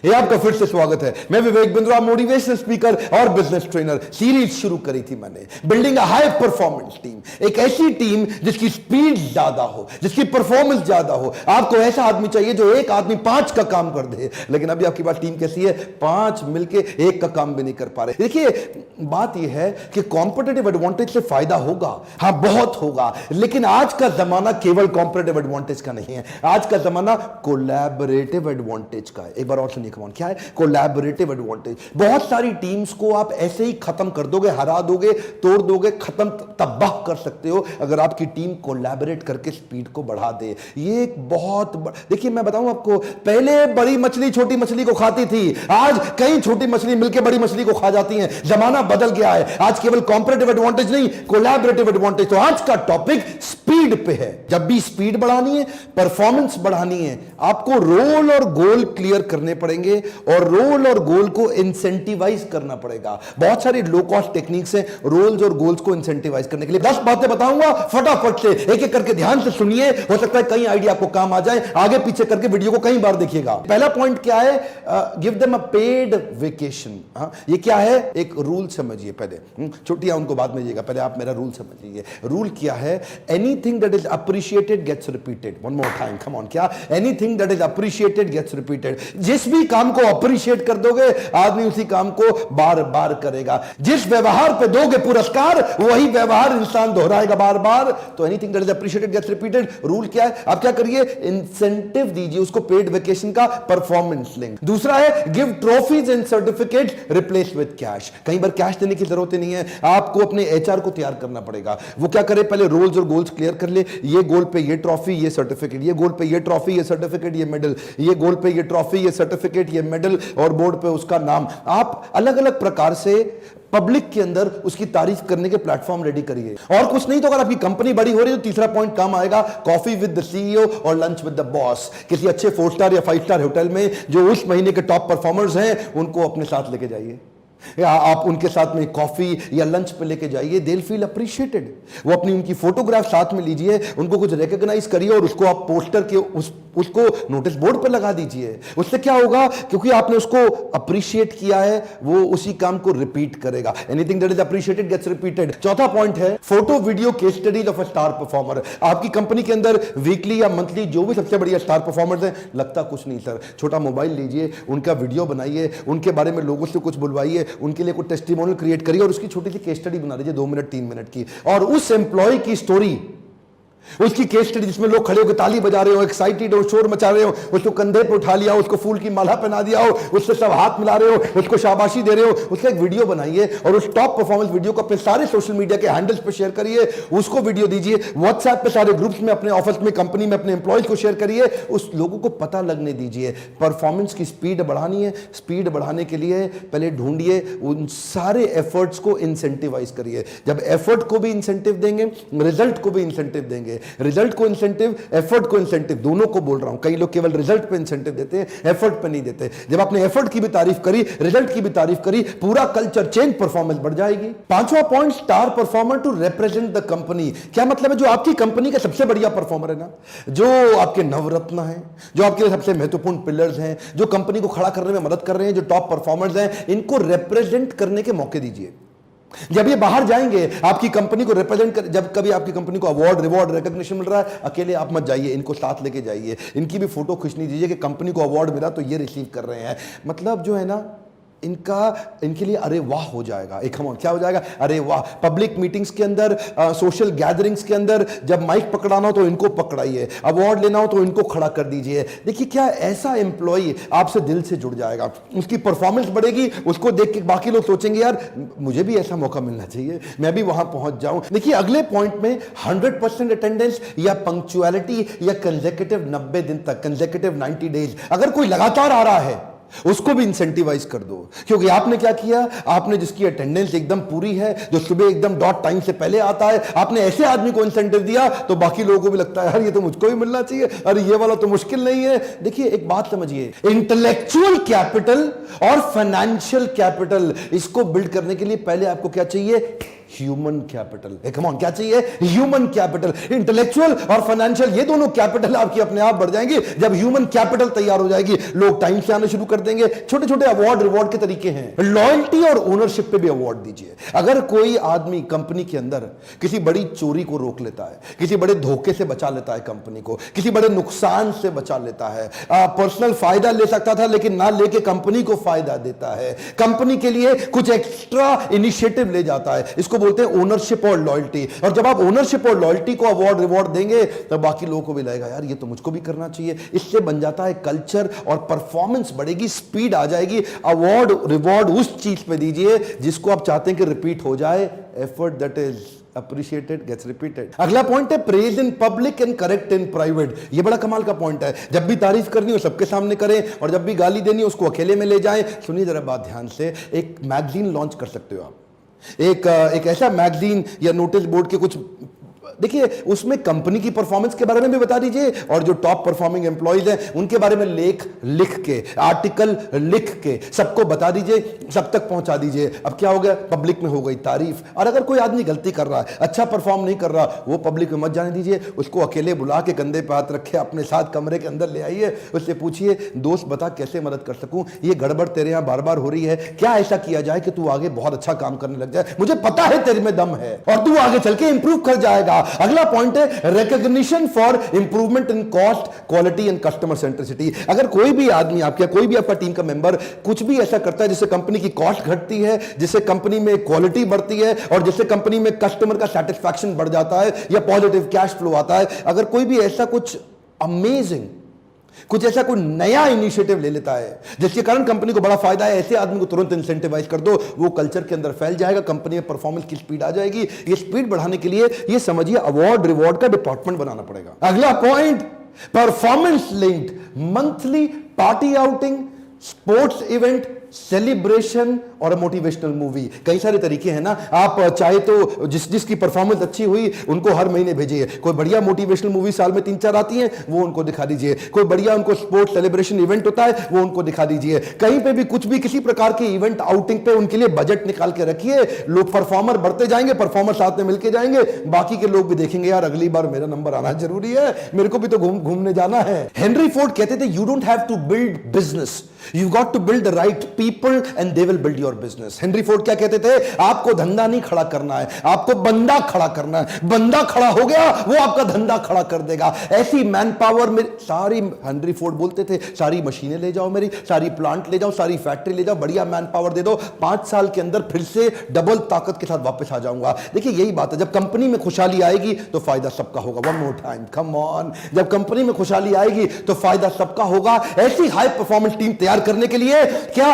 ये आपका फिर से स्वागत है। मैं विवेक बिंद्रा, मोटिवेशनल स्पीकर और बिजनेस ट्रेनर। सीरीज शुरू करी थी मैंने, building a high performance team. एक ऐसी टीम जिसकी स्पीड ज्यादा हो, जिसकी परफॉर्मेंस ज्यादा हो। आपको ऐसा आदमी चाहिए जो एक आदमी 5 का काम कर दे। लेकिन अभी आपकी बात टीम कैसी है? 5 मिलके 1 का काम भी नहीं कर पा रहे। देखिए, बात यह है कि कॉम्पिटिटिव एडवांटेज से फायदा होगा, हां बहुत होगा, लेकिन आज का जमाना केवल कॉम्पिटिटिव एडवांटेज का नहीं है। आज का जमाना कोलैबोरेटिव एडवांटेज का है। एक बार और सुनिए, कौन क्या है? Collaborative advantage. बहुत सारी टीम्स को आप ऐसे ही खत्म कर दोगे, हरा दोगे, तोड़ दोगे, खत्म तबाह कर सकते हो अगर आपकी टीम कोलैबोरेट करके स्पीड को बढ़ा दे। ये एक बहुत देखिए, मैं बताऊं आपको, पहले बड़ी मछली छोटी मछली को खाती थी, आज कई छोटी मछली मिलकर बड़ी मछली को खा जाती हैं। जमाना बदल गया है। आज केवल कॉम्पिटिटिव एडवांटेज नहीं, कोलैबोरेटिव एडवांटेज। तो आज का टॉपिक स्पीड पे है। जब भी स्पीड बढ़ानी है, परफॉर्मेंस बढ़ानी है, आपको रोल और गोल क्लियर करने पड़ेंगे और रोल और गोल को इंसेंटिवाइज करना पड़ेगा। बहुत सारी लो कॉस्ट टेक्निक्स हैं रोल्स और गोल्स को इंसेंटिवाइज करने के लिए। 10 बातें बताऊंगा, फटाफट से एक एक करके ध्यान से सुनिए। हो सकता है कई आइडिया आपको काम आ जाए। आगे पीछे करके वीडियो को कई बार देखिएगा। पहला पॉइंट क्या है? Give them a paid vacation. ये क्या है? एक रूल समझिए पहले। छुट्टियां उनको बाद में दीजिएगा, पहले आप मेरा रूल समझ लीजिए। रूल क्या है? Anything that is appreciated gets repeated. One more time, come on. क्या? Anything that is appreciated gets repeated. जिस भी काम को अप्रिशिएट कर दोगे, आदमी उसी काम को बार बार करेगा। जिस व्यवहार पे दोगे पुरस्कार, वही व्यवहार इंसान दोहराएगा बार बार। तो anything that is appreciated gets repeated. Rule क्या है? आप क्या करिए? इंसेंटिव दीजिए उसको, पेड वेकेशन का परफॉर्मेंस लिंक। दूसरा है give trophies and certificate replace with cash. कई बार कैश देने की जरूरत ही नहीं है, आपको अपने एचआर को तैयार करना पड़ेगा। वो क्या करे? पहले रोल्स और गोल्स क्लियर कर ले। ये गोल पे ये ट्रॉफी, ये सर्टिफिकेट, ये गोल पे ये ट्रॉफी, ये सर्टिफिकेट, ये मेडल, ये गोल पे ये ट्रॉफी, ये सर्टिफिकेट, ये मेडल, और बोर्ड पे उसका नाम। आप अलग अलग प्रकार से पब्लिक के अंदर उसकी तारीफ करने के प्लेटफॉर्म रेडी करिए। और कुछ नहीं तो अगर आपकी कंपनी बड़ी हो रही है तो तीसरा पॉइंट काम आएगा, कॉफी विद द सीईओ और लंच विद द बॉस। किसी अच्छे 4 स्टार या 5 स्टार होटल में जो उस महीने के टॉप परफॉर्मर्स हैं, उनको अपने साथ लेके जाइए, या आप उनके साथ में कॉफी या लंच पे लेके जाइए। They will feel appreciated. वो अपनी उनकी फोटोग्राफ साथ में लीजिए, उनको कुछ रिकॉग्नाइज करिए और उसको आप पोस्टर के उसको नोटिस बोर्ड पे लगा दीजिए। उससे क्या होगा? क्योंकि आपने उसको अप्रिशिएट किया है, वो उसी काम को रिपीट करेगा। Anything that is appreciated gets repeated. चौथा पॉइंट है photo video case studies of a star performer. आपकी कंपनी के अंदर वीकली या मंथली जो भी सबसे बढ़िया स्टार परफॉर्मर्स हैं, लगता कुछ नहीं सर, छोटा मोबाइल लीजिए, उनका वीडियो बनाइए, उनके बारे में लोगों से कुछ बुलवाइए, उनके लिए कुछ टेस्टिमोनियल क्रिएट करिए और उसकी छोटी सी केस स्टडी बना लीजिए 2 मिनट 3 मिनट की। और उस एम्प्लॉय की स्टोरी, उसकी केस स्टडी जिसमें लोग खड़े होकर ताली बजा रहे हो, एक्साइटेड हो, शोर मचा रहे हो, उसको कंधे पे उठा लिया हो, उसको फूल की माला पहना दिया हो, उससे सब हाथ मिला रहे हो, उसको शाबाशी दे रहे हो, उसका एक वीडियो बनाइए और उस टॉप परफॉर्मेंस वीडियो को अपने सारे सोशल मीडिया के हैंडल्स पे शेयर करिए। उसको वीडियो दीजिए, व्हाट्सएप पे सारे ग्रुप्स में, अपने ऑफिस में, कंपनी में अपने एम्प्लॉयज को शेयर करिए। उस लोगों को पता लगने दीजिए। परफॉर्मेंस की स्पीड बढ़ानी है। स्पीड बढ़ाने के लिए पहले ढूंढिए उन सारे एफर्ट्स को इंसेंटिवाइज करिए। जब एफर्ट को भी इंसेंटिव देंगे, रिजल्ट को भी इंसेंटिव देंगे। रिजल्ट को इंसेंटिव, एफर्ट को इंसेंटिव, दोनों को बोल रहा हूं। कई लोग केवल रिजल्ट पे इंसेंटिव देते हैं, एफर्ट पे नहीं देते। जब आपने एफर्ट की भी तारीफ करी, रिजल्ट की भी तारीफ करी, पूरा कल्चर चेंज, परफॉर्मेंस बढ़ जाएगी। 5वां point, star performer to represent the company. क्या मतलब है? जो आपकी कंपनी का सबसे बढ़िया परफॉर्मर है ना, जो आपके नवरत्न हैं, जो आपके लिए सबसे महत्वपूर्ण पिलर्स हैं, जो कंपनी को खड़ा करने में मदद कर रहे हैं, जो टॉप परफॉर्मर्स हैं, इनको रिप्रेजेंट करने के मौके दीजिए। जब ये बाहर जाएंगे, आपकी कंपनी को रिप्रेजेंट कर, जब कभी आपकी कंपनी को अवार्ड, रिवॉर्ड, रिकॉग्निशन मिल रहा है, अकेले आप मत जाइए, इनको साथ लेके जाइए। इनकी भी फोटो खींचनी दीजिए कि कंपनी को अवार्ड मिला तो ये रिसीव कर रहे हैं। मतलब जो है ना, इनके लिए अरे वाह हो जाएगा। एक हम क्या हो जाएगा? अरे वाह। पब्लिक मीटिंग्स के अंदर, सोशल गैदरिंग्स के अंदर जब माइक पकड़ाना हो तो इनको पकड़ाइए, अवार्ड लेना हो तो इनको खड़ा कर दीजिए। देखिए, क्या ऐसा एम्प्लॉय आपसे दिल से जुड़ जाएगा, उसकी परफॉर्मेंस बढ़ेगी, उसको देख के बाकी लोग सोचेंगे यार मुझे भी ऐसा मौका मिलना चाहिए, मैं भी वहां पहुंच जाऊं। देखिए, अगले पॉइंट में 100% अटेंडेंस या पंक्चुअलिटी या कंसेक्यूटिव 90 दिन तक, कंसेक्यूटिव 90 डेज। अगर कोई लगातार आ रहा है उसको भी इंसेंटिवाइज कर दो। क्योंकि आपने क्या किया? आपने जिसकी अटेंडेंस एकदम पूरी है, जो सुबह एकदम डॉट टाइम से पहले आता है, आपने ऐसे आदमी को इंसेंटिव दिया तो बाकी लोगों को भी लगता है यार ये तो मुझको भी मिलना चाहिए, अरे ये वाला तो मुश्किल नहीं है। देखिए, एक बात समझिए, इंटेलेक्चुअल कैपिटल और फाइनेंशियल कैपिटल, इसको बिल्ड करने के लिए पहले आपको क्या चाहिए? Human capital. कम ऑन, क्या चाहिए? Human capital. इंटेलेक्चुअल और फाइनेंशियल ये दोनों कैपिटल आपकी अपने आप बढ़ जाएंगी जब ह्यूमन कैपिटल तैयार हो जाएगी। लोग टाइम से आने शुरू कर देंगे। छोटे छोटे अवार्ड रिवॉर्ड के तरीके हैं। लॉयल्टी और ओनरशिप पे भी अवार्ड दीजिए। अगर कोई आदमी कंपनी के अंदर किसी बड़ी चोरी को रोक लेता है, किसी बड़े धोखे से बचा लेता है कंपनी को, किसी बड़े नुकसान से बचा लेता है, पर्सनल फायदा ले सकता था लेकिन ना लेके कंपनी को फायदा देता है, कंपनी के लिए कुछ एक्स्ट्रा इनिशिएटिव ले जाता है, इसको बोलते हैं ओनरशिप और लॉयल्टी। और जब आप ओनरशिप और लॉयल्टी को अवार्ड रिवॉर्ड देंगे तब बाकी लोगों को भी लगेगा यार ये तो मुझको भी करना चाहिए। इससे बन जाता है कल्चर और परफॉर्मेंस बढ़ेगी, स्पीड आ जाएगी। अवार्ड रिवॉर्ड उस चीज पे दीजिए जिसको आप चाहते हैं कि रिपीट हो जाए। Effort that is appreciated gets repeated। अगला पॉइंट है praise in public and correct in private. ये बड़ा कमाल का पॉइंट है। जब भी तारीफ करनी हो सबके सामने करें और जब भी गाली देनी हो उसको अकेले में ले जाएं। सुनिए जरा बात ध्यान से, एक मैगजीन लॉन्च कर सकते हो आप। एक ऐसा मैगजीन या नोटिस बोर्ड के कुछ, देखिए उसमें कंपनी की परफॉर्मेंस के बारे में भी बता दीजिए और जो टॉप परफॉर्मिंग एम्प्लॉइज हैं उनके बारे में लेख लिख के, आर्टिकल लिख के सबको बता दीजिए, सब तक पहुंचा दीजिए। अब क्या हो गया? पब्लिक में हो गई तारीफ। और अगर कोई आदमी गलती कर रहा है, अच्छा परफॉर्म नहीं कर रहा, वो पब्लिक में मत जाने दीजिए। उसको अकेले बुला के कंधे पे हाथ रखे अपने साथ कमरे के अंदर ले आइए, उससे पूछिए दोस्त बता कैसे मदद कर सकूं, ये गड़बड़ तेरे यहां बार बार हो रही है, क्या ऐसा किया जाए कि तू आगे बहुत अच्छा काम करने लग जाए? मुझे पता है तेरे में दम है और तू आगे चल के इंप्रूव कर जाएगा। अगला पॉइंट है recognition for improvement in cost, quality and customer centricity. अगर कोई भी आदमी आपका, कोई भी आपका टीम का मेंबर कुछ भी ऐसा करता है जिससे कंपनी की कॉस्ट घटती है, जिससे कंपनी में क्वालिटी बढ़ती है और जिससे कंपनी में कस्टमर का सेटिस्फैक्शन बढ़ जाता है या पॉजिटिव कैश फ्लो आता है, अगर कोई भी ऐसा कुछ अमेजिंग, कुछ ऐसा कोई नया इनिशिएटिव ले लेता है जिसके कारण कंपनी को बड़ा फायदा है, ऐसे आदमी को तुरंत इंसेंटिवाइज कर दो। वो कल्चर के अंदर फैल जाएगा, कंपनी में परफॉर्मेंस की स्पीड आ जाएगी। ये स्पीड बढ़ाने के लिए ये समझिए अवार्ड रिवॉर्ड का डिपार्टमेंट बनाना पड़ेगा। अगला point, performance linked monthly party outing, sports event, celebration और मोटिवेशनल मूवी। कई सारे तरीके हैं ना। आप चाहे तो जिसकी परफॉर्मेंस अच्छी हुई उनको हर महीने भेजिए। कोई बढ़िया मोटिवेशनल मूवी साल में 3-4 आती हैं, वो उनको दिखा दीजिए। कोई बढ़िया उनको स्पोर्ट्स सेलिब्रेशन इवेंट होता है, वो उनको दिखा दीजिए। कहीं पे भी कुछ भी किसी प्रकार के इवेंट आउटिंग पे उनके लिए बजट निकाल के रखिए। लोग परफॉर्मर बढ़ते जाएंगे, परफॉर्मर साथ में मिलके जाएंगे, बाकी के लोग भी देखेंगे यार अगली बार मेरा नंबर आना जरूरी है, मेरे को भी तो घूमने जाना है। हेनरी फोर्ड कहते थे you don't have to build business, you got to build the right people and they will build your business. Henry Ford क्या कहते थे? आपको धंधा नहीं खड़ा करना है, आपको बंदा खड़ा करना है। बंदा खड़ा हो गया वो आपका धंधा खड़ा कर देगा। ऐसी मैन पावर में सारी, हेनरी फोर्ड बोलते थे सारी मशीनें ले जाओ, मेरी सारी प्लांट ले जाओ, सारी फैक्ट्री ले जाओ, बढ़िया मैन पावर दे दो, 5 साल के अंदर फिर से डबल ताकत के साथ वापस आ जाऊंगा। देखिए यही बात है, जब कंपनी में खुशहाली आएगी तो फायदा सबका होगा। One more time, come on, जब कंपनी में खुशहाली आएगी तो फायदा सबका होगा। ऐसी हाई परफॉर्मेंस टीम तैयार करने के लिए क्या